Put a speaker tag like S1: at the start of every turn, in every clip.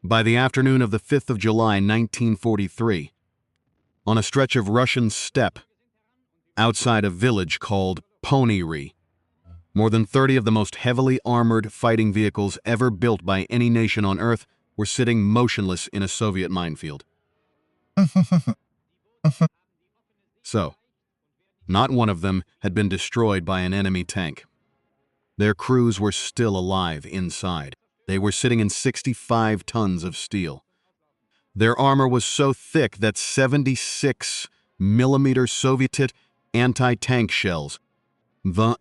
S1: By the afternoon of the 5th of July, 1943, on a stretch of Russian steppe outside a village called Ponyri, more than 30 of the most heavily armored fighting vehicles ever built by any nation on Earth were sitting motionless in a Soviet minefield. So, not one of them had been destroyed by an enemy tank. Their crews were still alive inside. They were sitting in 65 tons of steel. Their armor was so thick that 76-millimeter Soviet anti-tank shells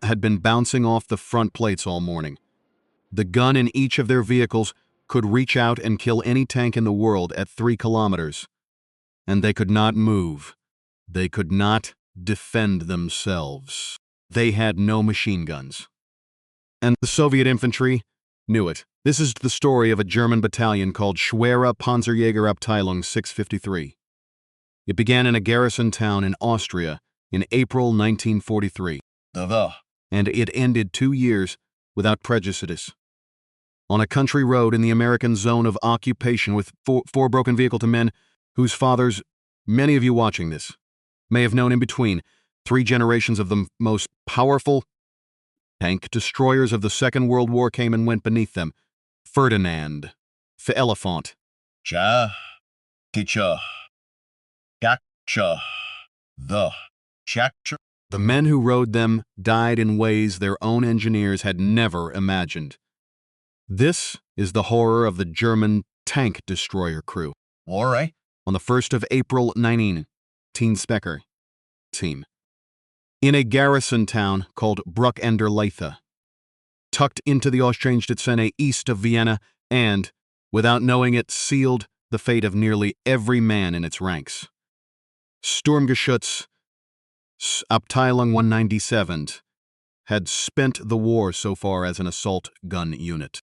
S1: had been bouncing off the front plates all morning. The gun in each of their vehicles could reach out and kill any tank in the world at 3 kilometers. And they could not move. They could not defend themselves. They had no machine guns. And the Soviet infantry knew it. This is the story of a German battalion called Schwere Panzerjägerabteilung 653. It began in a garrison town in Austria in April 1943. And it ended 2 years without prejudice. On a country road in the American zone of occupation with four broken vehicle to men whose fathers, many of you watching this, may have known in between 3 generations of the most powerful tank destroyers of the Second World War came and went beneath them. Ferdinand, Elephant,
S2: Cha, Ticha, Gakcha, the Chakcha.
S1: The men who rode them died in ways their own engineers had never imagined. This is the horror of the German tank destroyer crew.
S2: All right.
S1: On the 1st of April 19, team. In a garrison town called Bruckender-Leitha, tucked into the Austrian east of Vienna and, without knowing it, sealed the fate of nearly every man in its ranks. Sturmgeschütz Abteilung 197 had spent the war so far as an assault gun unit.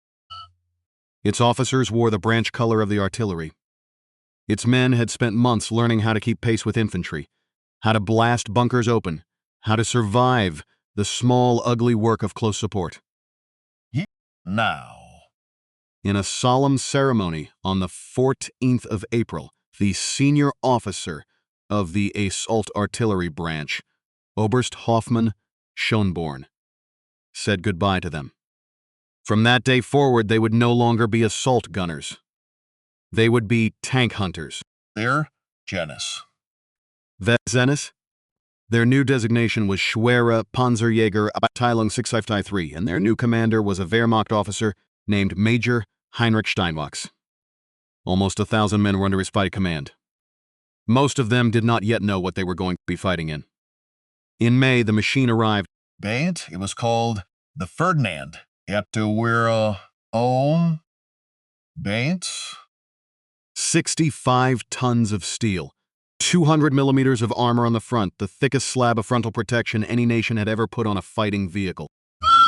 S1: Its officers wore the branch color of the artillery. Its men had spent months learning how to keep pace with infantry, how to blast bunkers open, how to survive the small, ugly work of close support.
S2: Now,
S1: in a solemn ceremony on the 14th of April, the senior officer of the assault artillery branch, Oberst Hoffmann Schönborn, said goodbye to them. From that day forward, they would no longer be assault gunners. They would be tank hunters.
S2: Their genus.
S1: Zenis? Their new designation was Schwere Panzerjägerabteilung 653, and their new commander was a Wehrmacht officer named Major Heinrich Steinwachs. Almost 1,000 men were under his fighting command. Most of them did not yet know what they were going to be fighting in. In May, the machine arrived.
S2: Bant, it was called the Ferdinand. After we're Bant.
S1: 65 tons of steel, 200 millimeters of armor on the front, the thickest slab of frontal protection any nation had ever put on a fighting vehicle.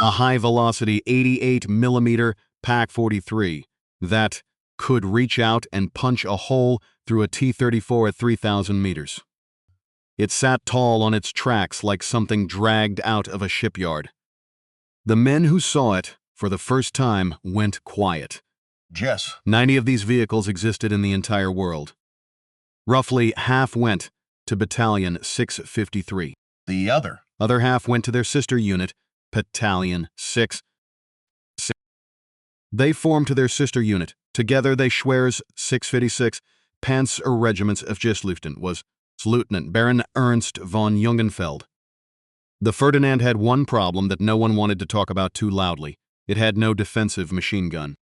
S1: A high-velocity 88-millimeter PaK-43 that could reach out and punch a hole through a T-34 at 3,000 meters. It sat tall on its tracks like something dragged out of a shipyard. The men who saw it for the first time went quiet.
S2: Yes.
S1: 90 of these vehicles existed in the entire world. Roughly half went to Battalion 653.
S2: The other
S1: half went to their sister unit, Battalion 6. They formed to their sister unit. Together they Schwere's 656 Panzer Regiments of Gesluchten was Lieutenant Baron Ernst von Jungenfeld. The Ferdinand had one problem that no one wanted to talk about too loudly. It had no defensive machine gun.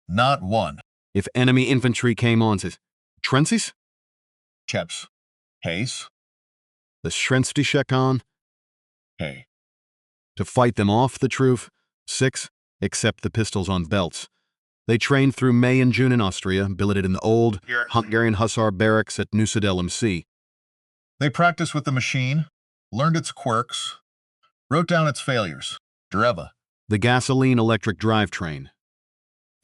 S2: Not one.
S1: If enemy infantry came on, says, Trensis?
S2: Chaps. Hayes.
S1: The Schrenstischekon?
S2: Hey.
S1: To fight them off, the truth. 6, except the pistols on belts. They trained through May and June in Austria, billeted in the old Hungarian Hussar barracks at Neusiedl am See.
S2: They practiced with the machine, learned its quirks, wrote down its failures. Dreva.
S1: The gasoline-electric drivetrain.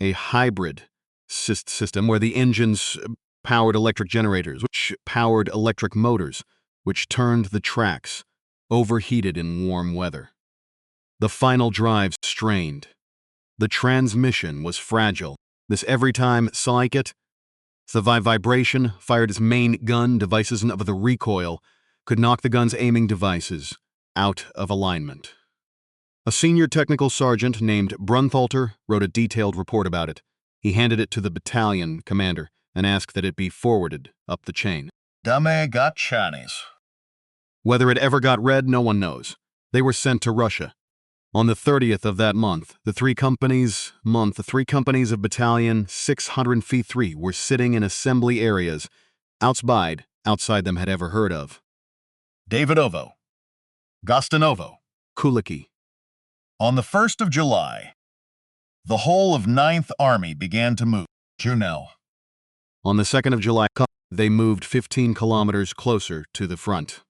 S1: A hybrid system where the engines powered electric generators, which powered electric motors, which turned the tracks, overheated in warm weather. The final drive strained. The transmission was fragile. This every time psychic, the vibration fired its main gun devices of the recoil could knock the gun's aiming devices out of alignment. A senior technical sergeant named Brunthalter wrote a detailed report about it. He handed it to the battalion commander and asked that it be forwarded up the chain.
S2: Dame got Chinese.
S1: Whether it ever got read, no one knows. They were sent to Russia. On the 30th of that month, the three companies of Battalion 603 were sitting in assembly areas outside them had ever heard of.
S2: Davidovo. Gostanovo.
S1: Kuliki.
S2: On the 1st of July, the whole of 9th Army began to move. Junel.
S1: On the 2nd of July, they moved 15 kilometers closer to the front.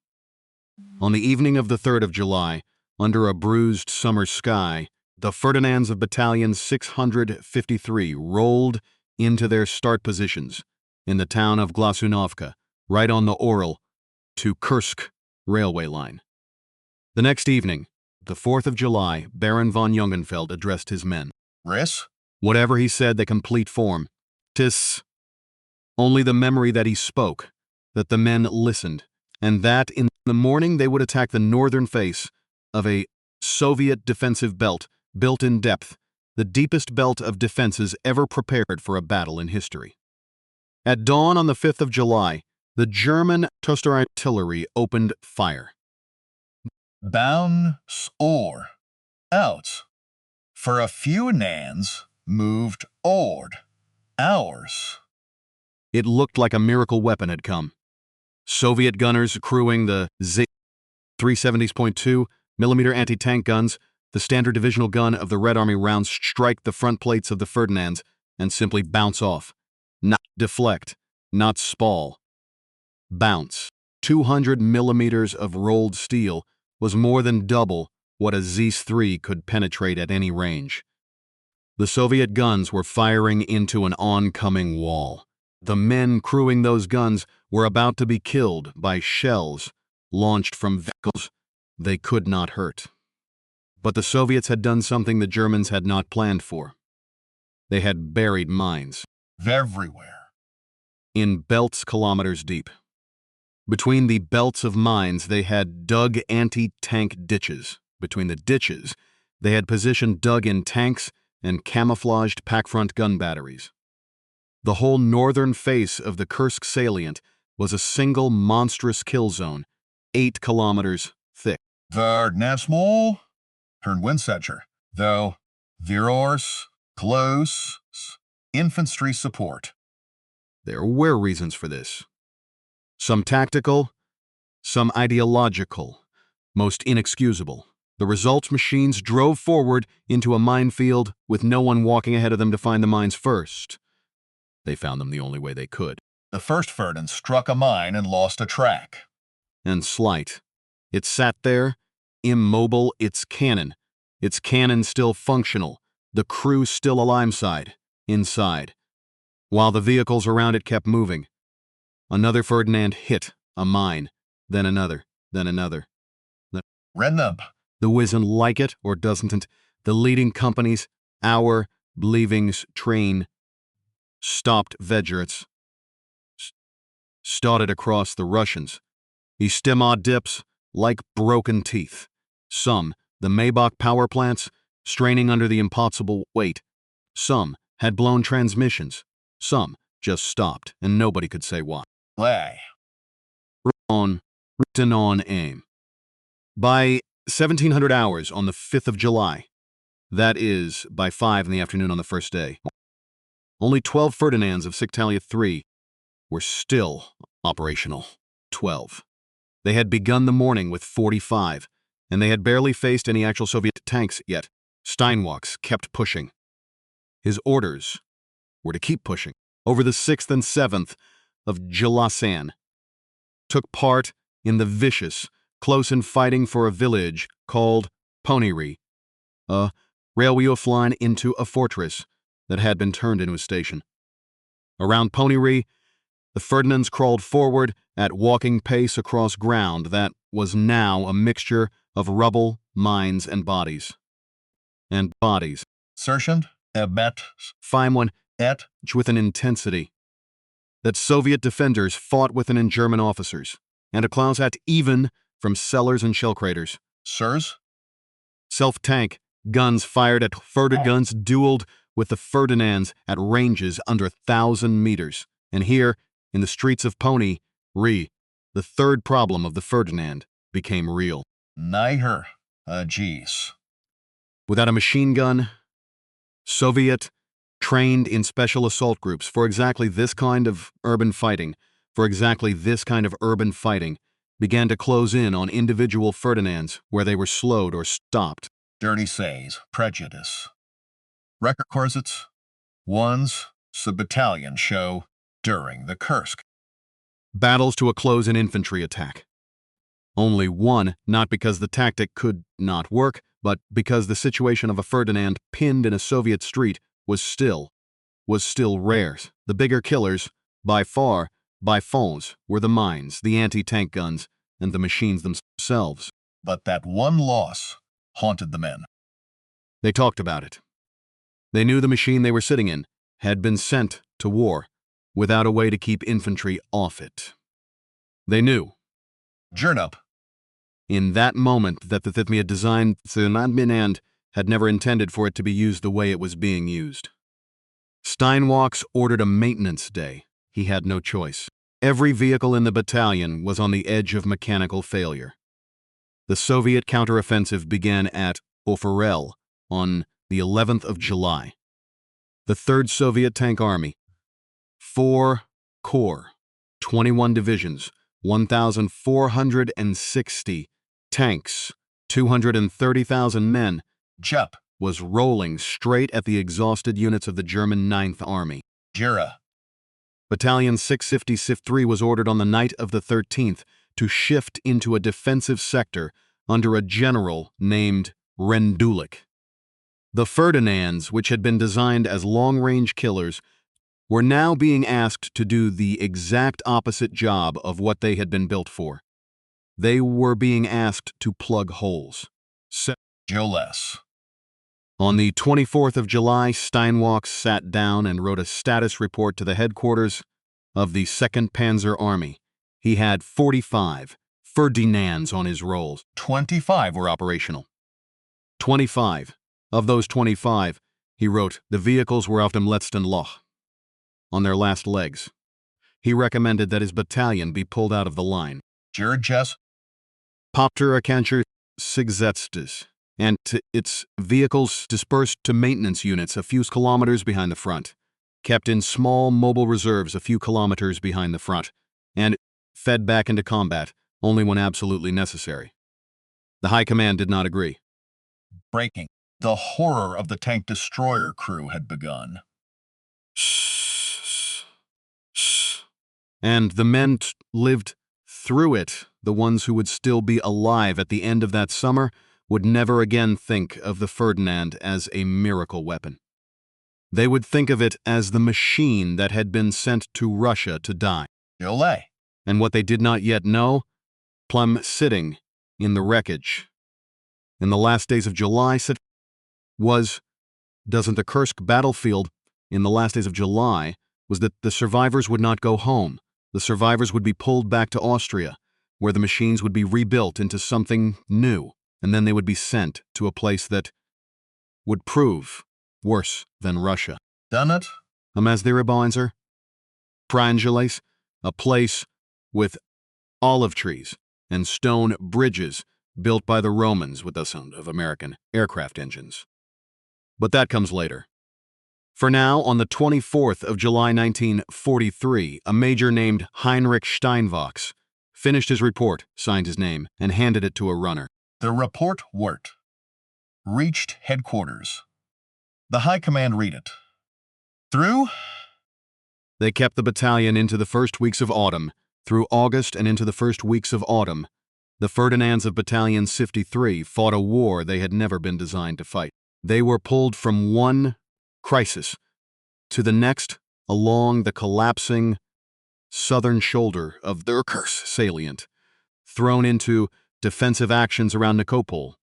S1: On the evening of the 3rd of July, under a bruised summer sky, the Ferdinands of Battalion 653 rolled into their start positions in the town of Glasunovka, right on the Ural to Kursk railway line. The next evening, the 4th of July, Baron von Jungenfeld addressed his men.
S2: Riss?
S1: Whatever he said, the complete form. Tis only the memory that he spoke, that the men listened, and that in the morning they would attack the northern face of a Soviet defensive belt built in depth, the deepest belt of defenses ever prepared for a battle in history. At dawn on the 5th of July, the German Toaster artillery opened fire.
S2: Bound or out. For a few nans moved ord. Hours.
S1: It looked like a miracle weapon had come. Soviet gunners crewing the Z-370.2 millimeter anti-tank guns, the standard divisional gun of the Red Army rounds strike the front plates of the Ferdinands and simply bounce off. Not deflect, not spall. Bounce. 200 millimeters of rolled steel was more than double what a Z-3 could penetrate at any range. The Soviet guns were firing into an oncoming wall. The men crewing those guns were about to be killed by shells launched from vehicles they could not hurt. But the Soviets had done something the Germans had not planned for. They had buried mines.
S2: Everywhere.
S1: In belts kilometers deep. Between the belts of mines, they had dug anti-tank ditches. Between the ditches, they had positioned dug-in tanks and camouflaged pack-front gun batteries. The whole northern face of the Kursk salient was a single monstrous kill zone, 8 kilometers thick.
S2: Verdnasmol, Herrn Winsetcher, though, Virors, close, infantry support.
S1: There were reasons for this. Some tactical, some ideological, most inexcusable. The result, machines drove forward into a minefield with no one walking ahead of them to find the mines first. They found them the only way they could.
S2: The first Ferdinand struck a mine and lost a track.
S1: And slight. It sat there, immobile, its cannon still functional, the crew still alongside, inside, while the vehicles around it kept moving. Another Ferdinand hit a mine, then another, then another.
S2: Rednub.
S1: The wizen like it or doesn't, the leading companies, our Bleevings train, stopped Veggerets, started across the Russians. He stemma dips like broken teeth. Some, the Maybach power plants, straining under the impossible weight. Some had blown transmissions. Some just stopped, and nobody could say why.
S2: Lay.
S1: Written on aim. By 1700 hours on the 5th of July, that is, by 5 in the afternoon on the first day, only 12 Ferdinands of Sectalia 3 were still operational. 12. They had begun the morning with 45, and they had barely faced any actual Soviet tanks yet. Steinwachs kept pushing. His orders were to keep pushing. Over the 6th and 7th of Julasan, took part in the vicious, close-in fighting for a village called Ponyri, a railway line into a fortress that had been turned into a station. Around Ponyri, the Ferdinands crawled forward at walking pace across ground that was now a mixture of rubble, mines, and bodies.
S2: Sergeant Ebet.
S1: Fine one,
S2: at
S1: with an intensity that Soviet defenders fought with in German officers, and a close at even from cellars and shell craters.
S2: sirs,
S1: Self-tank guns fired at guns dueled with the Ferdinands at ranges under 1,000 meters. And here, in the streets of Pony, the third problem of the Ferdinand became real.
S2: Niger, geez.
S1: Without a machine gun, Soviet trained in special assault groups for exactly this kind of urban fighting, began to close in on individual Ferdinands where they were slowed or stopped.
S2: Dirty says, prejudice. Record corsets, one's sub-battalion show during the Kursk.
S1: Battles to a close-in infantry attack. Only one, not because the tactic could not work, but because the situation of a Ferdinand pinned in a Soviet street was still rare. The bigger killers, by far, were the mines, the anti-tank guns, and the machines themselves.
S2: But that one loss haunted the men.
S1: They talked about it. They knew the machine they were sitting in had been sent to war without a way to keep infantry off it. They knew,
S2: Jernup,
S1: in that moment, that the Thithmia designed and had never intended for it to be used the way it was being used. Steinwachs ordered a maintenance day. He had no choice. Every vehicle in the battalion was on the edge of mechanical failure. The Soviet counteroffensive began at Oferel on the 11th of July. The 3rd Soviet Tank Army, 4 corps, 21 divisions, 1,460 tanks, 230,000 men,
S2: Jup,
S1: was rolling straight at the exhausted units of the German 9th Army.
S2: Jura,
S1: Battalion 650-3 was ordered on the night of the 13th to shift into a defensive sector under a general named Rendulic. The Ferdinands, which had been designed as long-range killers, were now being asked to do the exact opposite job of what they had been built for. They were being asked to plug holes.
S2: Joles.
S1: On the 24th of July, Steinwachs sat down and wrote a status report to the headquarters of the 2nd Panzer Army. He had 45 Ferdinands on his rolls. 25 were operational. 25. Of those 25, he wrote, the vehicles were auf dem letzten Loch, on their last legs. He recommended that his battalion be pulled out of the line.
S2: Jurges,
S1: Popter Akancher Sigzetztes, and its vehicles dispersed to maintenance units a few kilometers behind the front, kept in small mobile reserves a few kilometers behind the front, and fed back into combat only when absolutely necessary. The High Command did not agree.
S2: breaking. The horror of the tank destroyer crew had begun.
S1: And the men lived through it. The ones who would still be alive at the end of that summer would never again think of the Ferdinand as a miracle weapon. They would think of it as the machine that had been sent to Russia to die.
S2: Olay.
S1: And what they did not yet know, plumb sitting in the wreckage in the last days of July, doesn't the Kursk battlefield in the last days of July, was that the survivors would not go home. The survivors would be pulled back to Austria, where the machines would be rebuilt into something new, and then they would be sent to a place that would prove worse than Russia.
S2: Done it?
S1: Amazdirabinzer, Prangeles, a place with olive trees and stone bridges built by the Romans with the sound of American aircraft engines. But that comes later. For now, on the 24th of July 1943, a major named Heinrich Steinwachs finished his report, signed his name, and handed it to a runner.
S2: The report wort. Reached headquarters. The High Command read it. Through?
S1: They kept the battalion into the first weeks of autumn. Through August and into the first weeks of autumn, the Ferdinands of Battalion 53 fought a war they had never been designed to fight. They were pulled from one crisis to the next along the collapsing southern shoulder of the Kursk salient, thrown into defensive actions around Nikopol,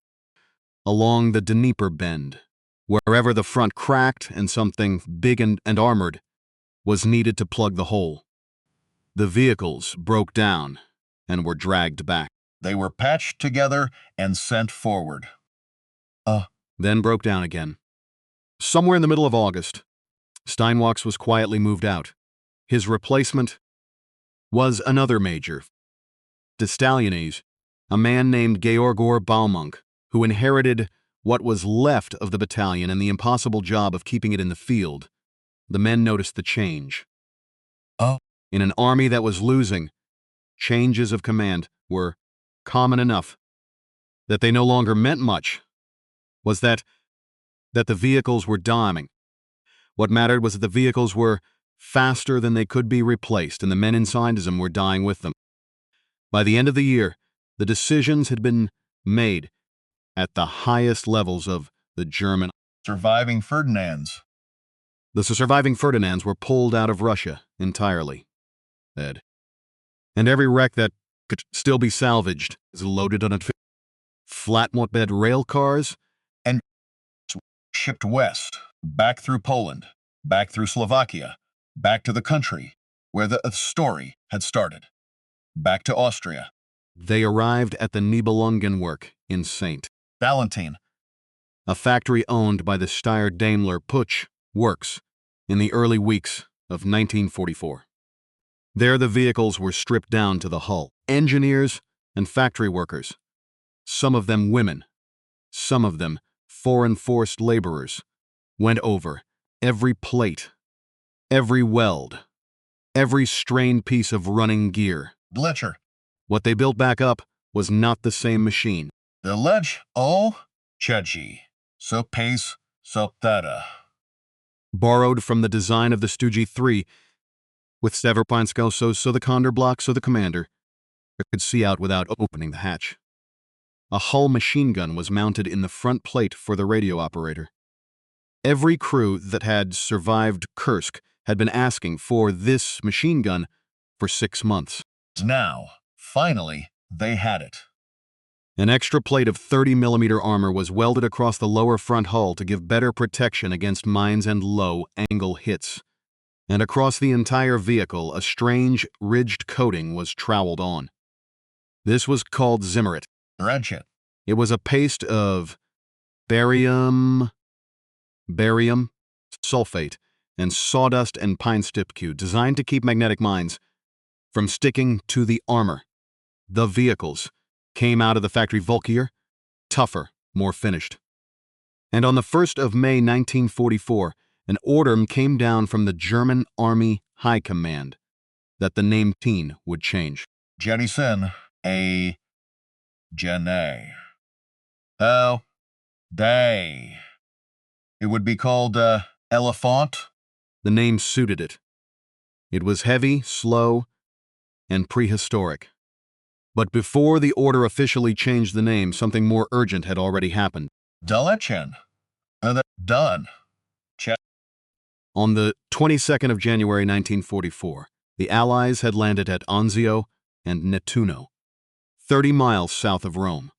S1: along the Dnieper bend, Wherever the front cracked and something big and armored was needed to plug the hole. The vehicles broke down and were dragged back.
S2: They were patched together and sent forward.
S1: Then broke down again. Somewhere in the middle of August, Steinwachs was quietly moved out. His replacement was another major, de Stallionnese, a man named Georgor Baumunk, who inherited what was left of the battalion and the impossible job of keeping it in the field. The men noticed the change. In an army that was losing, changes of command were common enough. That they no longer meant much was that the vehicles were dying. What mattered was that the vehicles were faster than they could be replaced, and the men inside them were dying with them. By the end of the year, the decisions had been made at the highest levels of the German.
S2: Surviving Ferdinands.
S1: The surviving Ferdinands were pulled out of Russia entirely. And every wreck that could still be salvaged is loaded on flat-bed rail cars
S2: and shipped west, back through Poland, back through Slovakia, back to the country where the story had started, back to Austria.
S1: They arrived at the Nibelungenwerk in St.
S2: Valentin,
S1: a factory owned by the Steyr-Daimler Puch Works, in the early weeks of 1944. There the vehicles were stripped down to the hull. Engineers and factory workers, some of them women, some of them foreign forced laborers, went over every plate, every weld, every strained piece of running gear.
S2: Glitcher.
S1: What they built back up was not the same machine.
S2: The ledge Cheji, so pace, so theta.
S1: Borrowed from the design of the Stugii 3, with Severpansko so the Condor block so the commander could see out without opening the hatch. A hull machine gun was mounted in the front plate for the radio operator. Every crew that had survived Kursk had been asking for this machine gun for 6 months.
S2: Now, finally, they had it.
S1: An extra plate of 30mm armor was welded across the lower front hull to give better protection against mines and low-angle hits. And across the entire vehicle, a strange, ridged coating was troweled on. This was called Zimmerit.
S2: Ratchet.
S1: It was a paste of barium sulfate, and sawdust and pine stipku designed to keep magnetic mines from sticking to the armor. The vehicles came out of the factory bulkier, tougher, more finished. And on the 1st of May 1944, an order came down from the German Army High Command that the name Teen would change.
S2: Jettison, a Jene. Oh, day. It would be called, Elephant.
S1: The name suited it. It was heavy, slow, and prehistoric. But before the order officially changed the name, something more urgent had already happened.
S2: Dalechen. Done. Check.
S1: On the 22nd of January 1944, the Allies had landed at Anzio and Nettuno, 30 miles south of Rome.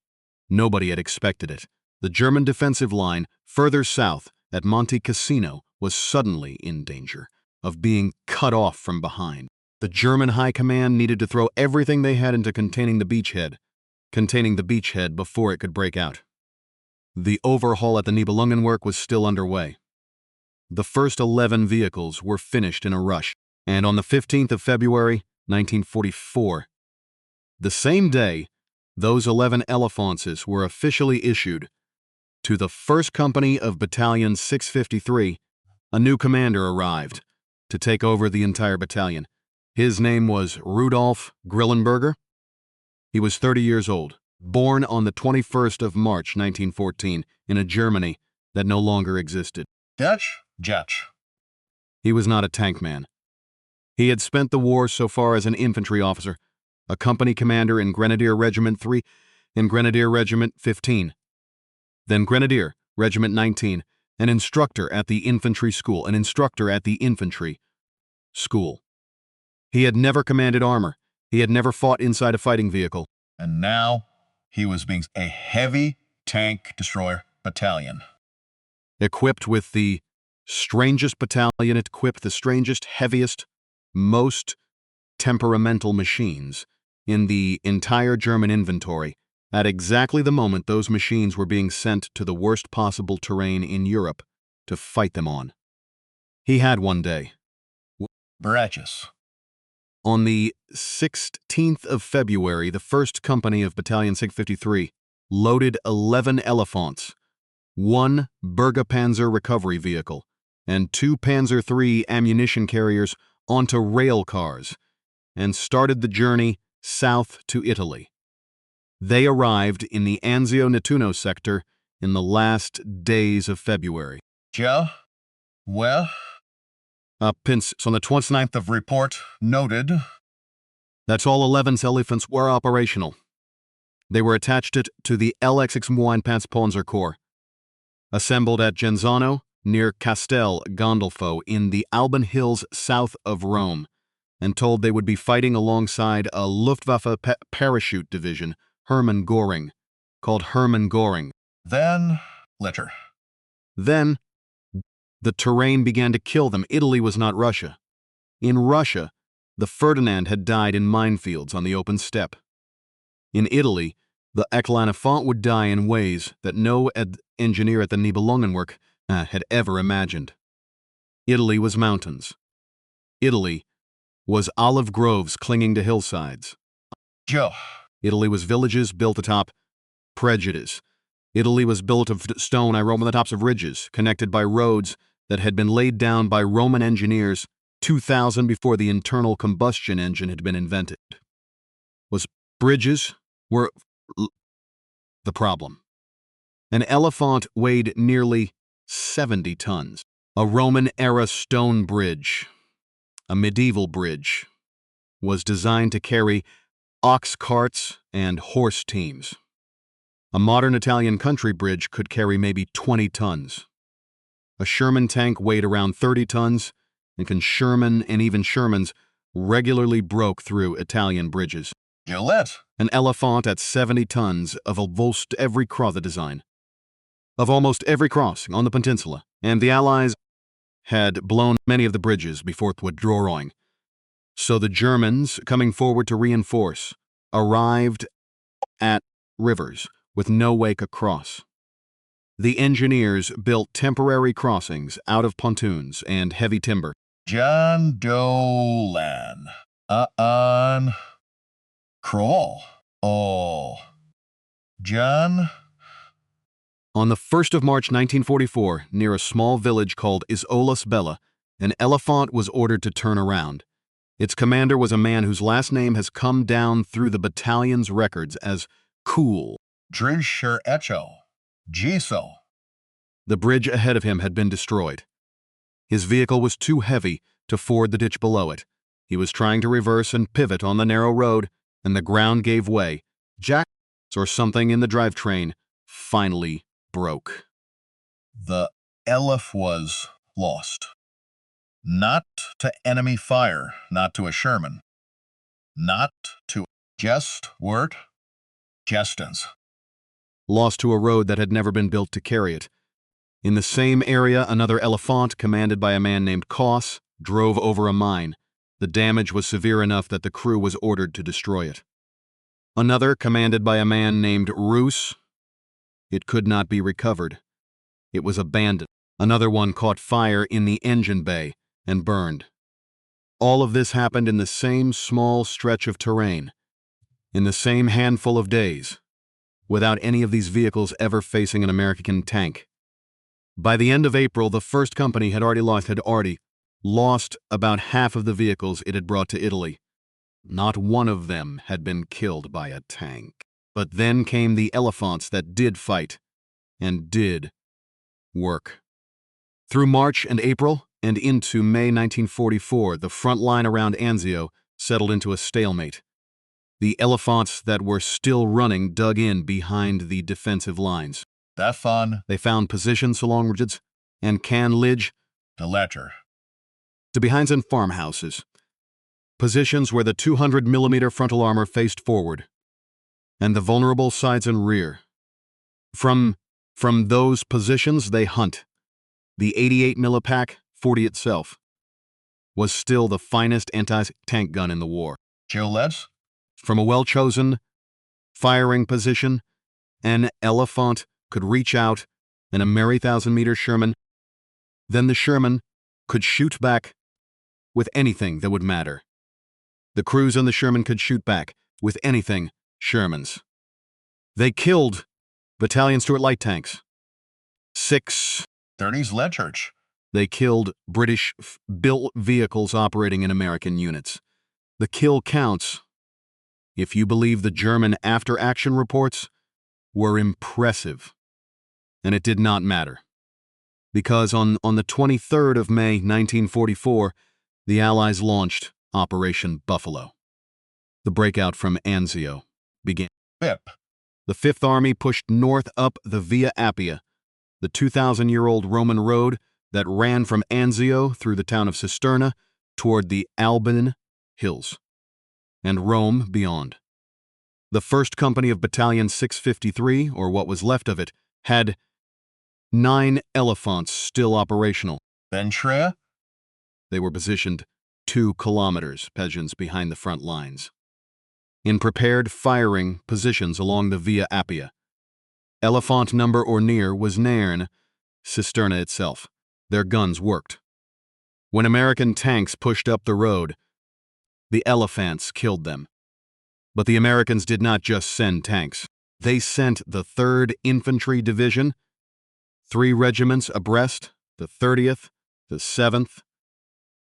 S1: Nobody had expected it. The German defensive line, further south at Monte Cassino, was suddenly in danger of being cut off from behind. The German High Command needed to throw everything they had into containing the beachhead before it could break out. The overhaul at the Nibelungenwerk was still underway. The first 11 vehicles were finished in a rush, and on the 15th of February, 1944, the same day, those 11 Elephantses were officially issued to the 1st Company of Battalion 653. A new commander arrived to take over the entire battalion. His name was Rudolf Grillenberger. He was 30 years old, born on the 21st of March, 1914, in a Germany that no longer existed.
S2: Dutch.
S1: He was not a tank man. He had spent the war so far as an infantry officer, a company commander in Grenadier Regiment 3 and Grenadier Regiment 15, then Grenadier Regiment 19, an instructor at the infantry school, He had never commanded armor. He had never fought inside a fighting vehicle.
S2: And now he was being a heavy tank destroyer battalion.
S1: equipped with the strangest battalion, equipped the strangest, heaviest, most temperamental machines in the entire German inventory, at exactly the moment those machines were being sent to the worst possible terrain in Europe to fight them on. He had one day.
S2: Bratches.
S1: On the 16th of February, the 1st Company of Battalion SIG 53 loaded 11 Elephants, 1 Bergepanzer recovery vehicle, and 2 Panzer III ammunition carriers onto rail cars, and started the journey south to Italy. They arrived in the Anzio-Nettuno sector in the last days of February.
S2: Ja, well,
S1: Pins on the 29th
S2: of report noted.
S1: That's all 11 elephants were operational. They were attached to the LX-1 Panzer Corps, assembled at Genzano near Castel Gandolfo in the Alban Hills south of Rome, and told they would be fighting alongside a Luftwaffe parachute division, Hermann Göring, called Hermann Göring.
S2: Then, later.
S1: Then, the terrain began to kill them. Italy was not Russia. In Russia, the Ferdinand had died in minefields on the open steppe. In Italy, the Echelon would die in ways that no engineer at the Nibelungenwerk had ever imagined. Italy was mountains. Italy was olive groves clinging to hillsides.
S2: Joe.
S1: Italy was villages built atop prejudice. Italy was built of stone I roam on the tops of ridges, connected by roads that had been laid down by Roman engineers 2,000 before the internal combustion engine had been invented. Bridges were the problem. An elephant weighed nearly 70 tons. A Roman-era stone bridge, a medieval bridge, was designed to carry ox carts and horse teams. A modern Italian country bridge could carry maybe 20 tons. A Sherman tank weighed around 30 tons, and Sherman and even Shermans regularly broke through Italian bridges.
S2: Gillette.
S1: An elephant at 70 tons of almost every crossing on the peninsula, and the Allies had blown many of the bridges before withdrawing. So the Germans, coming forward to reinforce, arrived at rivers with no way across. The engineers built temporary crossings out of pontoons and heavy timber.
S2: John Dolan. On. Crawl. Oh. John.
S1: On the 1st of March 1944, near a small village called Isolas Bella, an elephant was ordered to turn around. Its commander was a man whose last name has come down through the battalion's records as Cool.
S2: Drisher Echo. Giso.
S1: The bridge ahead of him had been destroyed. His vehicle was too heavy to ford the ditch below it. He was trying to reverse and pivot on the narrow road, and the ground gave way. Jacks or something in the drivetrain finally broke.
S2: The Elef was lost. Not to enemy fire, not to a Sherman. Not to just word, Jestins.
S1: Lost to a road that had never been built to carry it. In the same area, another Elephant, commanded by a man named Koss, drove over a mine. The damage was severe enough that the crew was ordered to destroy it. Another, commanded by a man named Roos, it could not be recovered. It was abandoned. Another one caught fire in the engine bay and burned. All of this happened in the same small stretch of terrain, in the same handful of days, without any of these vehicles ever facing an American tank. By the end of April, the 1st Company had already lost about half of the vehicles it had brought to Italy. Not one of them had been killed by a tank. But then came the Elephants that did fight and did work. Through March and April and into May 1944, the front line around Anzio settled into a stalemate. The Elephants that were still running dug in behind the defensive lines.
S2: That fun.
S1: They found positions along ridges and Canlidge,
S2: the latter,
S1: to behind some farmhouses. Positions where the 200mm frontal armor faced forward, and the vulnerable sides and rear. From those positions they hunt, The 88 millipack 40 itself was still the finest anti-tank gun in the war.
S2: Gillets?
S1: From a well-chosen firing position, an Elephant could reach out and a merry 1,000-meter Sherman. Then the Sherman could shoot back with anything that would matter. The crews on the Sherman could shoot back with anything Shermans. They killed Battalion Stuart light tanks. 6.
S2: 30s lead church.
S1: They killed British-built vehicles operating in American units. The kill counts, if you believe the German after-action reports, were impressive. And it did not matter. Because on the 23rd of May, 1944, the Allies launched Operation Buffalo. The breakout from Anzio began.
S2: BIP.
S1: The Fifth Army pushed north up the Via Appia, the 2,000-year-old Roman road that ran from Anzio through the town of Cisterna toward the Alban Hills, and Rome beyond. The 1st Company of Battalion 653, or what was left of it, had 9 Elephants still operational.
S2: Ventrea?
S1: They were positioned 2 kilometers behind the front lines, in prepared firing positions along the Via Appia. Elephant number or near was Nairn, Cisterna itself. Their guns worked. When American tanks pushed up the road, the Elephants killed them. But the Americans did not just send tanks. They sent the 3rd Infantry Division, 3 regiments abreast, the 30th, the 7th,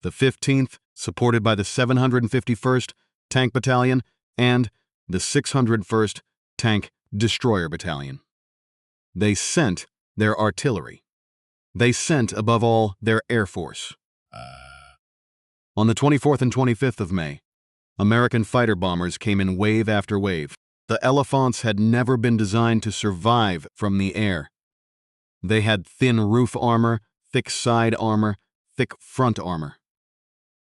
S1: the 15th, supported by the 751st Tank Battalion, and the 601st Tank Destroyer Battalion. They sent their artillery. They sent, above all, their Air Force. On the 24th and 25th of May, American fighter bombers came in wave after wave. The Elephants had never been designed to survive from the air. They had thin roof armor, thick side armor, thick front armor.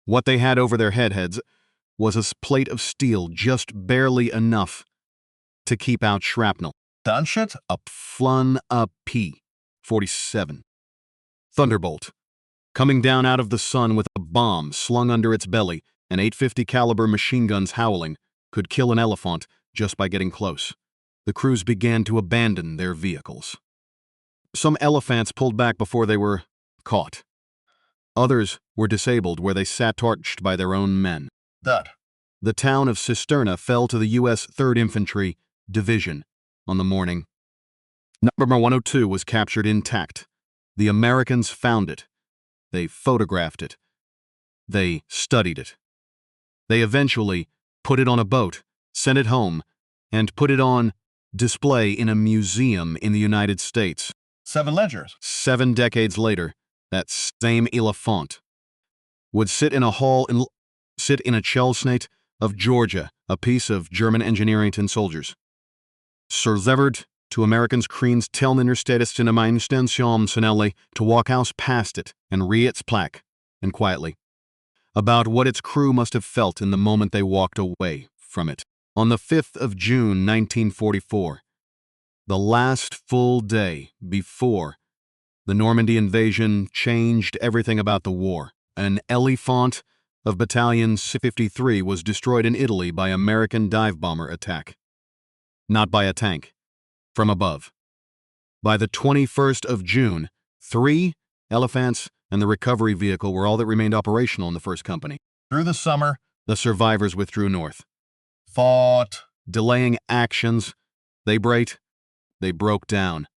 S1: What they had over their heads was a plate of steel just barely enough to keep out shrapnel.
S2: Dunshit?
S1: A Flun a P-47. Thunderbolt, coming down out of the sun with a bomb slung under its belly and 850 caliber machine guns howling, could kill an Elephant just by getting close. The crews began to abandon their vehicles. Some Elephants pulled back before they were caught. Others were disabled where they sat torched by their own men.
S2: That.
S1: The town of Cisterna fell to the U.S. 3rd Infantry Division on the morning. Number 102 was captured intact. The Americans found it. They photographed it. They studied it. They eventually put it on a boat, sent it home, and put it on display in a museum in the United States.
S2: 7 ledgers.
S1: 7 decades later, that same Elephant would sit in a Chelsnate of Georgia, a piece of German engineering and soldiers. Surlevered to Americans Creens Telniner Status in a Mainstension Sonelli to walk house past it and read its plaque, and quietly, about what its crew must have felt in the moment they walked away from it. On the 5th of June, 1944, the last full day before the Normandy invasion changed everything about the war, an Elephant of Battalion 53 was destroyed in Italy by American dive bomber attack. Not by a tank, from above. By the 21st of June, 3 Elephants and the recovery vehicle were all that remained operational in the 1st Company.
S2: Through the summer,
S1: the survivors withdrew north.
S2: Fought.
S1: Delaying actions, they broke down.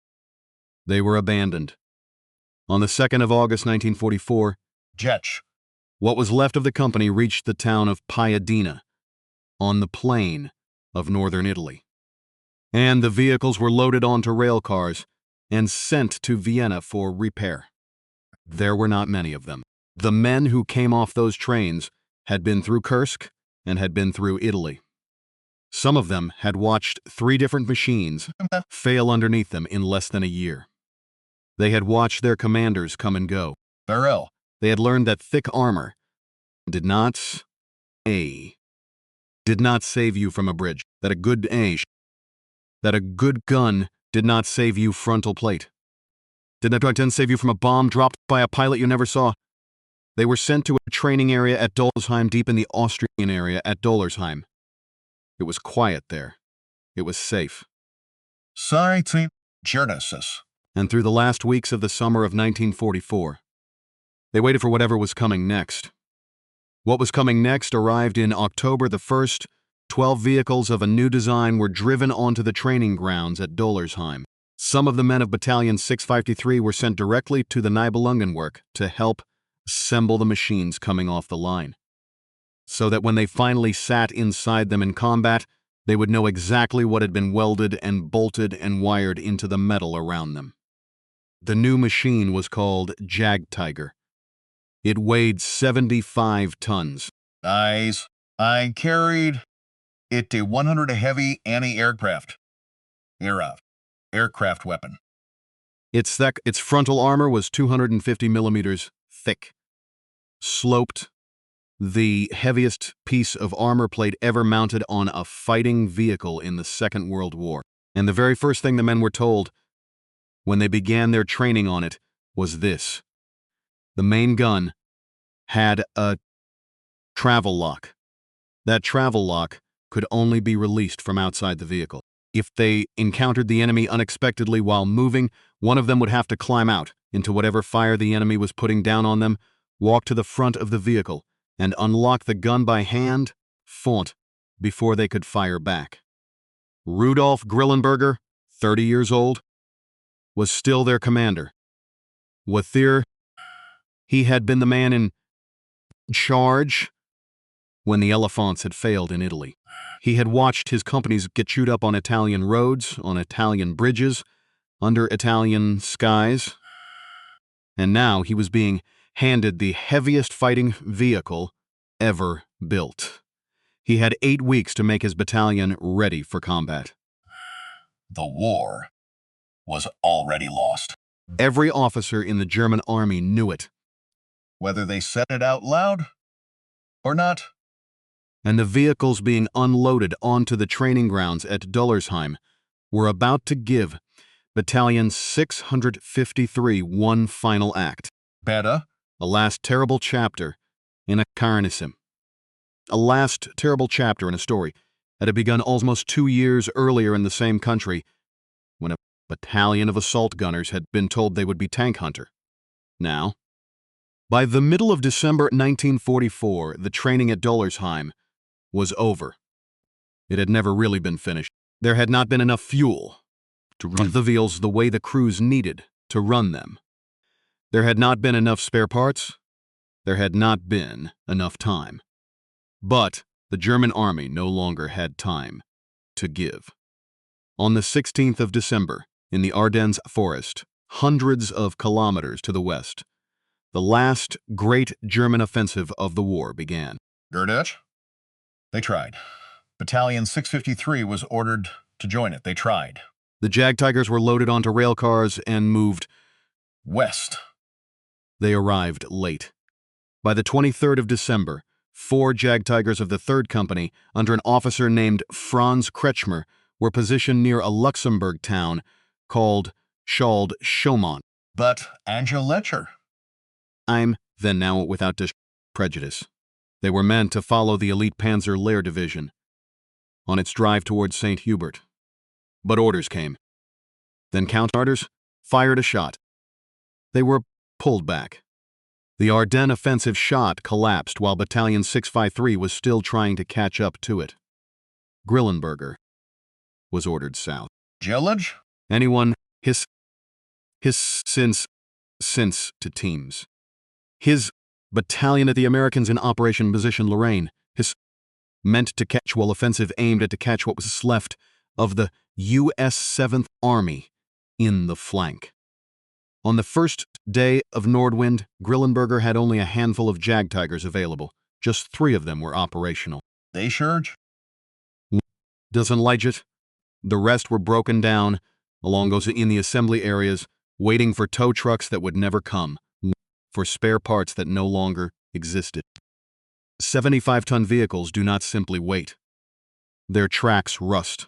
S1: They were abandoned. On the 2nd of August, 1944,
S2: Jetch.
S1: What was left of the company reached the town of Piadina, on the plain of northern Italy. And the vehicles were loaded onto rail cars and sent to Vienna for repair. There were not many of them. The men who came off those trains had been through Kursk and had been through Italy. Some of them had watched 3 different machines fail underneath them in less than a year. They had watched their commanders come and go.
S2: Barrel.
S1: They had learned that thick armor did not save you from a bridge, that a good gun did not save you frontal plate. Did WW2 save you from a bomb dropped by a pilot you never saw? They were sent to a training area at Dollersheim, deep in the Austrian area at Dollersheim. It was quiet there. It was safe.
S2: Sorry, Team Genesis.
S1: And through the last weeks of the summer of 1944, they waited for whatever was coming next. What was coming next arrived in October the 1st. 12 vehicles of a new design were driven onto the training grounds at Dollersheim. Some of the men of Battalion 653 were sent directly to the Nibelungenwerk to help assemble the machines coming off the line, so that when they finally sat inside them in combat, they would know exactly what had been welded and bolted and wired into the metal around them. The new machine was called Jagdtiger. It weighed 75 tons.
S2: Nice. I carried it to 100 heavy anti-aircraft aircraft weapon.
S1: Its frontal armor was 250 millimeters thick, sloped, the heaviest piece of armor plate ever mounted on a fighting vehicle in the Second World War. And the very first thing the men were told when they began their training on it was this: the main gun had a travel lock. That travel lock could only be released from outside the vehicle. If they encountered the enemy unexpectedly while moving, one of them would have to climb out into whatever fire the enemy was putting down on them, walk to the front of the vehicle, and unlock the gun by hand, fought, before they could fire back. Rudolf Grillenberger, 30 years old, was still their commander. Wathir, he had been the man in charge when the Elephants had failed in Italy. He had watched his companies get chewed up on Italian roads, on Italian bridges, under Italian skies, and now he was being handed the heaviest fighting vehicle ever built. He had 8 weeks to make his battalion ready for combat.
S2: The war was already lost.
S1: Every officer in the German army knew it,
S2: whether they said it out loud or not.
S1: And the vehicles being unloaded onto the training grounds at Dollersheim were about to give Battalion 653 one final act.
S2: Better.
S1: A last terrible chapter in a carnism. A last terrible chapter in a story that had begun almost 2 years earlier in the same country, when a battalion of assault gunners had been told they would be tank hunter. Now, by the middle of December 1944, the training at Dollersheim was over. It had never really been finished. There had not been enough fuel to run the vehicles the way the crews needed to run them. There had not been enough spare parts. There had not been enough time. But the German army no longer had time to give. On the 16th of December, in the Ardennes forest, hundreds of kilometers to the west, the last great German offensive of the war began.
S2: Gerdutch? They tried. Battalion 653 was ordered to join it. They tried.
S1: The Jagdtigers were loaded onto rail cars and moved
S2: west.
S1: They arrived late. By the 23rd of December, 4 Jagdtigers of the 3rd Company, under an officer named Franz Kretschmer, were positioned near a Luxembourg town called Chaumont.
S2: But Angel Lecher?
S1: I'm then now without prejudice. They were meant to follow the elite Panzer Lehr division on its drive towards St. Hubert. But orders came. Then counter-orders fired a shot. They were pulled back. The Ardennes offensive shot collapsed while Battalion 653 was still trying to catch up to it. Grillenberger was ordered south.
S2: Gillage?
S1: Anyone his since to teams. His battalion at the Americans in Operation Position Lorraine, his meant to catch while offensive aimed at to catch what was left of the U.S. 7th Army in the flank. On the first day of Nordwind, Grillenberger had only a handful of Jagdtigers available. Just 3 of them were operational.
S2: They surge?
S1: Doesn't like it. The rest were broken down along those in the assembly areas, waiting for tow trucks that would never come, for spare parts that no longer existed. 75-ton vehicles do not simply wait. Their tracks rust.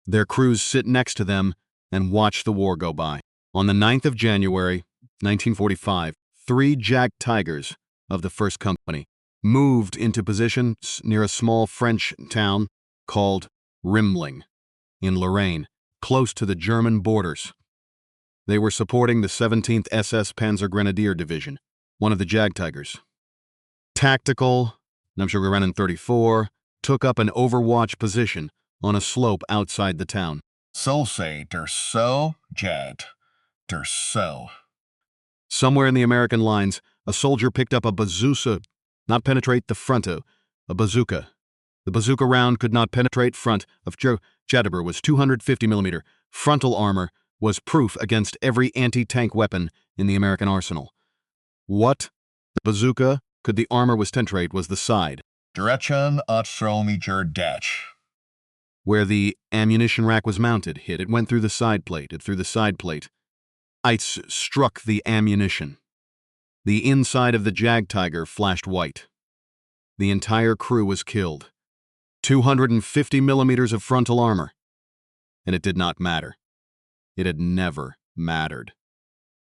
S1: Their crews sit next to them and watch the war go by. On the 9th of January, 1945, 3 Jagdtigers of the 1st Company moved into position near a small French town called Rimling in Lorraine, close to the German borders. They were supporting the 17th SS Panzer Grenadier Division, one of the Jagdtigers. Tactical, and I'm sure we ran in 34, took up an overwatch position on a slope outside the town.
S2: So say, der so, Jad, der so.
S1: Somewhere in the American lines, a soldier picked up a bazooka, not penetrate the front of a bazooka. The bazooka round could not penetrate front of Jadabur was 250 millimeter. Frontal armor was proof against every anti-tank weapon in the American arsenal. What the bazooka could the armor was penetrate was the side,
S2: Direction Otsromiger Dutch.
S1: where the ammunition rack was mounted. It went through the side plate. Ice struck the ammunition. The inside of the Jagdtiger flashed white. The entire crew was killed. 250 millimeters of frontal armor. And it did not matter. It had never mattered.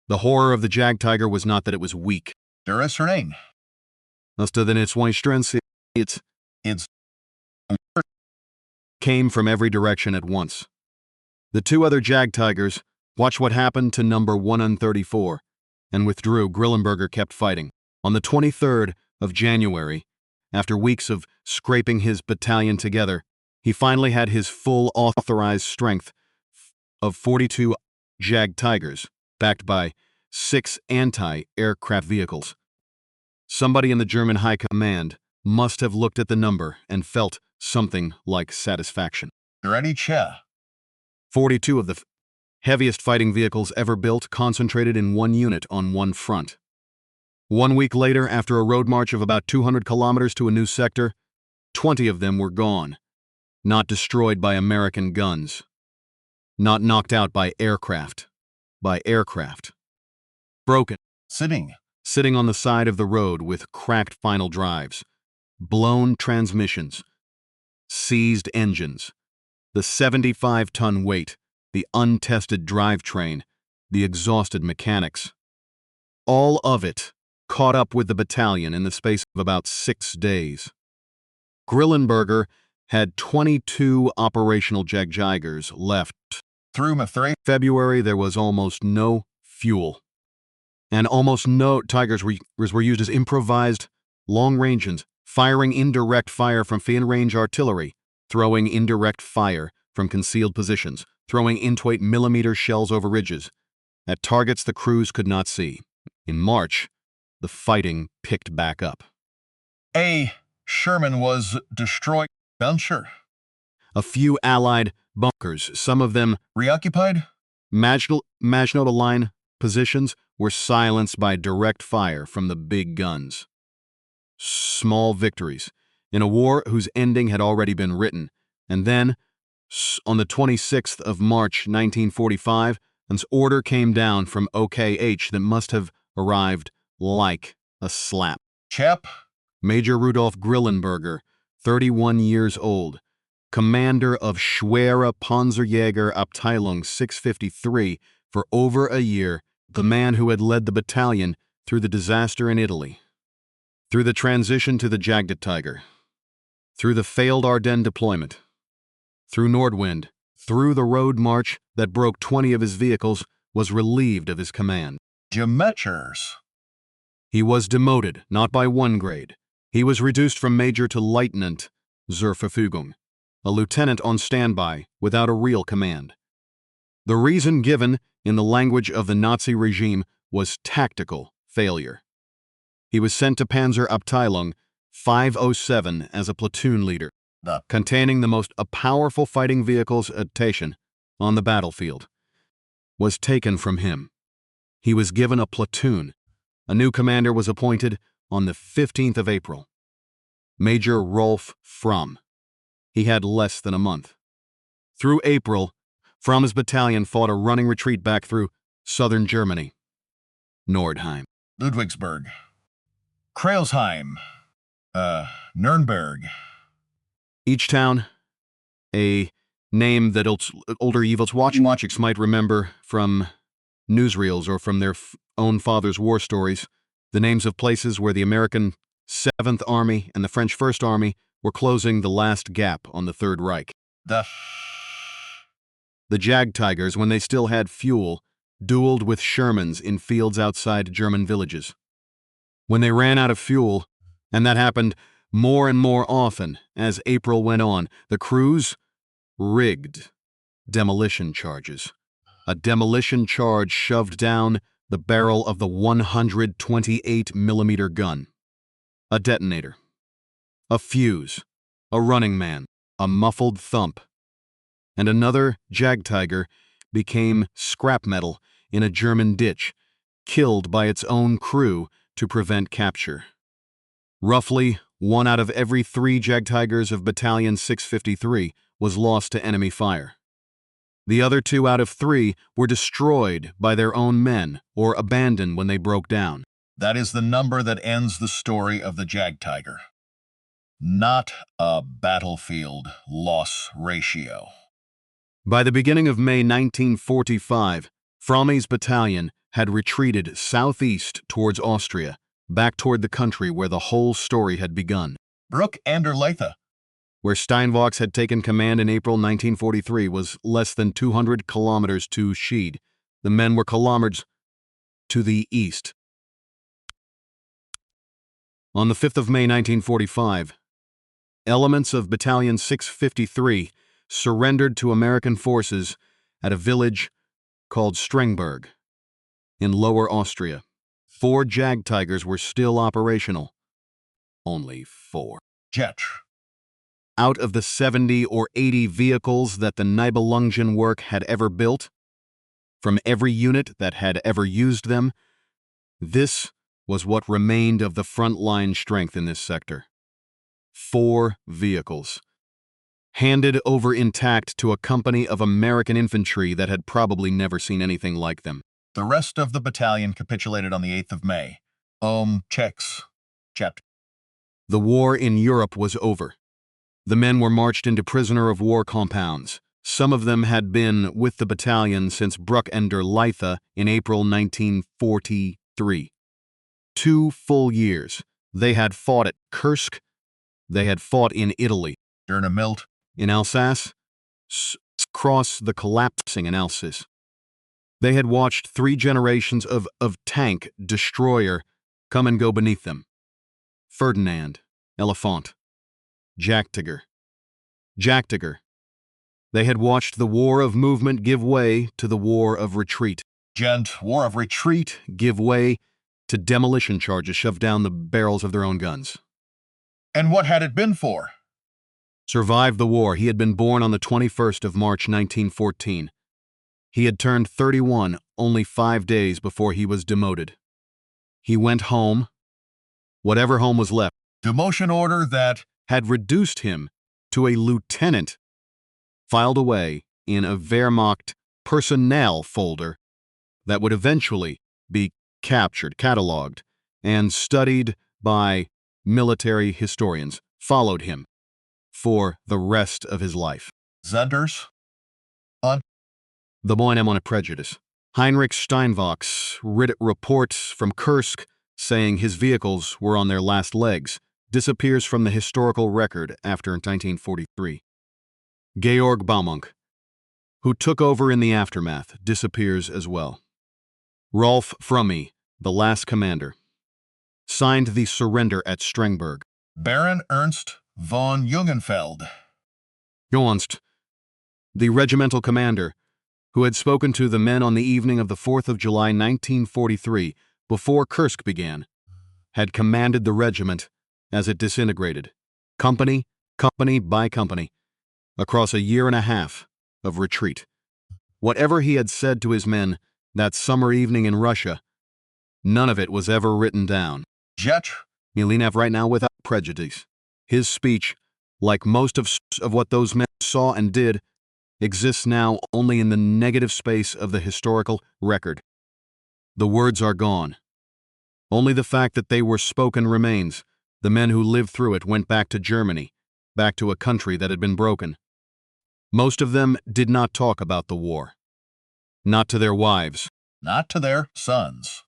S1: The horror of the Jagdtiger was not that it was weak.
S2: Der ist her name.
S1: Than its white strength, it
S2: It's
S1: came from every direction at once. The 2 other Jagdtigers watched what happened to number 134 and withdrew. Grillenberger kept fighting. On the 23rd of January, after weeks of scraping his battalion together, he finally had his full authorized strength of 42 Jagdtigers, backed by 6 anti-aircraft vehicles. Somebody in the German High Command must have looked at the number and felt something like satisfaction.
S2: der any chair.
S1: 42 of the heaviest fighting vehicles ever built concentrated in one unit on one front. 1 week later, after a road march of about 200 kilometers to a new sector, 20 of them were gone, not destroyed by American guns, not knocked out by aircraft, broken, sitting on the side of the road with cracked final drives, blown transmissions, seized engines, the 75-ton weight, the untested drivetrain, the exhausted mechanics. All of it caught up with the battalion in the space of about 6 days. Grillenberger had 22 operational Jagdtigers left.
S2: Through
S1: February, there was almost no fuel, and almost no Tigers were used as improvised long ranges, firing indirect fire from fin-range artillery, throwing indirect fire from concealed positions, throwing .28 millimeter shells over ridges, at targets the crews could not see. In March, the fighting picked back up.
S2: A. Sherman was destroyed. Buncher.
S1: A few Allied bunkers, some of them
S2: Reoccupied?
S1: Maginot Line positions, were silenced by direct fire from the big guns. Small victories in a war whose ending had already been written, and then, on the 26th of March 1945, an order came down from OKH that must have arrived like a slap.
S2: Chap.
S1: Major Rudolf Grillenberger, 31 years old, commander of Schwere Panzerjäger Abteilung 653 for over a year, the man who had led the battalion through the disaster in Italy, through the transition to the Jagdtiger, through the failed Ardennes deployment, through Nordwind, through the road march that broke 20 of his vehicles, was relieved of his command.
S2: Geometers.
S1: He was demoted, not by 1 grade. He was reduced from major to Leutnant zur Verfügung, a lieutenant on standby without a real command. The reason given in the language of the Nazi regime was tactical failure. He was sent to Panzer Abteilung 507 as a platoon leader, containing the most powerful fighting vehicles station on the battlefield, was taken from him. He was given a platoon. A new commander was appointed on the 15th of April. Major Rolf Fromm. He had less than a month. Through April, Fromm's battalion fought a running retreat back through southern Germany. Nordheim.
S2: Ludwigsburg. Kreilsheim. Nuremberg.
S1: Each town, a name that older Evils watchers might remember from newsreels or from their own father's war stories, the names of places where the American 7th Army and the French 1st Army were closing the last gap on the Third Reich. The Jagdtigers, when they still had fuel, dueled with Shermans in fields outside German villages. When they ran out of fuel, and that happened more and more often as April went on, the crews rigged demolition charges. A demolition charge shoved down the barrel of the 128mm gun. A detonator. A fuse. A running man. A muffled thump. And another Jagdtiger became scrap metal in a German ditch, killed by its own crew to prevent capture. Roughly 1 out of every 3 Jagdtigers of Battalion 653 was lost to enemy fire. The other 2 out of 3 were destroyed by their own men or abandoned when they broke down.
S2: That is the number that ends the story of the Jagdtiger. Not a battlefield loss ratio.
S1: By the beginning of May 1945, Frommy's battalion had retreated southeast towards Austria, back toward the country where the whole story had begun.
S2: Bruck an der Leitha,
S1: where Steinwachs had taken command in April 1943, was less than 200 kilometers to Schied. The men were kilometers to the east. On the 5th of May 1945, elements of Battalion 653 surrendered to American forces at a village called Strengberg in Lower Austria. 4 Jagdtigers were still operational. Only 4.
S2: Jet.
S1: Out of the 70 or 80 vehicles that the Nibelungen work had ever built, from every unit that had ever used them, this was what remained of the front-line strength in this sector. 4 vehicles, handed over intact to a company of American infantry that had probably never seen anything like them.
S2: The rest of the battalion capitulated on the 8th of May. Czechs. Chapter.
S1: The war in Europe was over. The men were marched into prisoner of war compounds. Some of them had been with the battalion since Bruck an der Leitha in April 1943. 2 full years. They had fought at Kursk. They had fought in Italy.
S2: Milt.
S1: In Alsace. Cross the collapsing in Alsace. They had watched 3 generations of tank, destroyer, come and go beneath them. Ferdinand, Elephant, Jagdtiger. They had watched the war of movement give way to the war of retreat.
S2: War of retreat
S1: give way to demolition charges shoved down the barrels of their own guns.
S2: And what had it been for?
S1: Survived the war. He had been born on the 21st of March 1914. He had turned 31 only 5 days before he was demoted. He went home, whatever home was left.
S2: Demotion order that
S1: had reduced him to a lieutenant, filed away in a Wehrmacht personnel folder that would eventually be captured, catalogued, and studied by military historians, followed him for the rest of his life.
S2: Zunders?
S1: The Moinem on a prejudice. Heinrich Steinwachs read reports from Kursk saying his vehicles were on their last legs, disappears from the historical record after 1943. Georg Baumunk, who took over in the aftermath, disappears as well. Rolf Frummy, the last commander, signed the surrender at Strengberg.
S2: Baron Ernst von Jungenfeld.
S1: Johanst, the regimental commander, who had spoken to the men on the evening of the 4th of July 1943, before Kursk began, had commanded the regiment as it disintegrated, company by company, across a year and a half of retreat. Whatever he had said to his men that summer evening in Russia, none of it was ever written down.
S2: Jet.
S1: Milenev right now without prejudice. His speech, like most of what those men saw and did, exists now only in the negative space of the historical record. The words are gone. Only the fact that they were spoken remains. The men who lived through it went back to Germany, back to a country that had been broken. Most of them did not talk about the war. Not to their wives.
S2: not to their sons,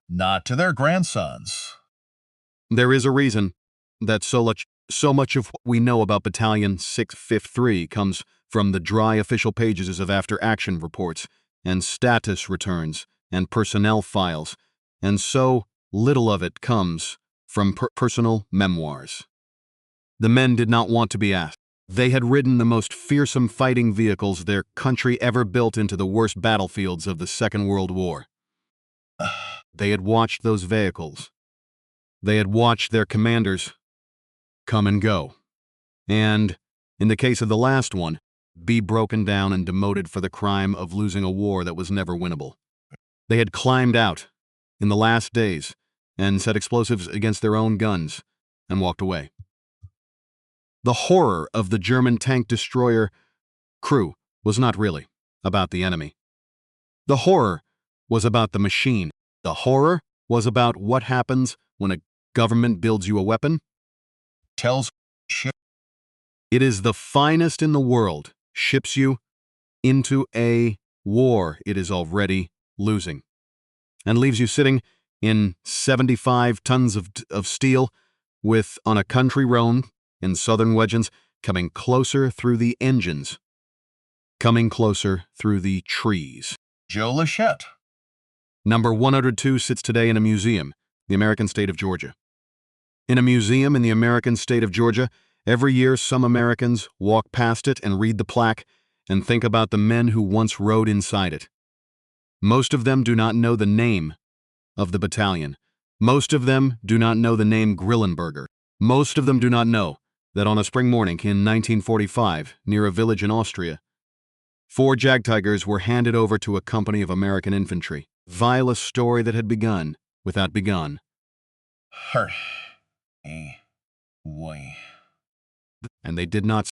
S2: not to their grandsons.
S1: There is a reason that so much of what we know about Battalion 653 comes from the dry official pages of after-action reports and status returns and personnel files, and so little of it comes from personal memoirs. The men did not want to be asked. They had ridden the most fearsome fighting vehicles their country ever built into the worst battlefields of the Second World War. They had watched those vehicles. They had watched their commanders come and go, and, in the case of the last one, be broken down and demoted for the crime of losing a war that was never winnable. They had climbed out in the last days and set explosives against their own guns and walked away. The horror of the German tank destroyer crew was not really about the enemy. The horror was about the machine. The horror was about what happens when a government builds you a weapon.
S2: Tells ship.
S1: It is the finest in the world, ships you into a war it is already losing, and leaves you sitting in 75 tons of steel on a country road in southern legends, coming closer through the engines, coming closer through the trees.
S2: Joe Lachette.
S1: Number 102 sits today in a museum, the American state of Georgia. In a museum in the American state of Georgia, every year some Americans walk past it and read the plaque and think about the men who once rode inside it. Most of them do not know the name of the battalion. Most of them do not know the name Grillenberger. Most of them do not know that on a spring morning in 1945, near a village in Austria, 4 Jagdtigers were handed over to a company of American infantry. Vile a story that had begun without begun.
S2: Way.
S1: And they did not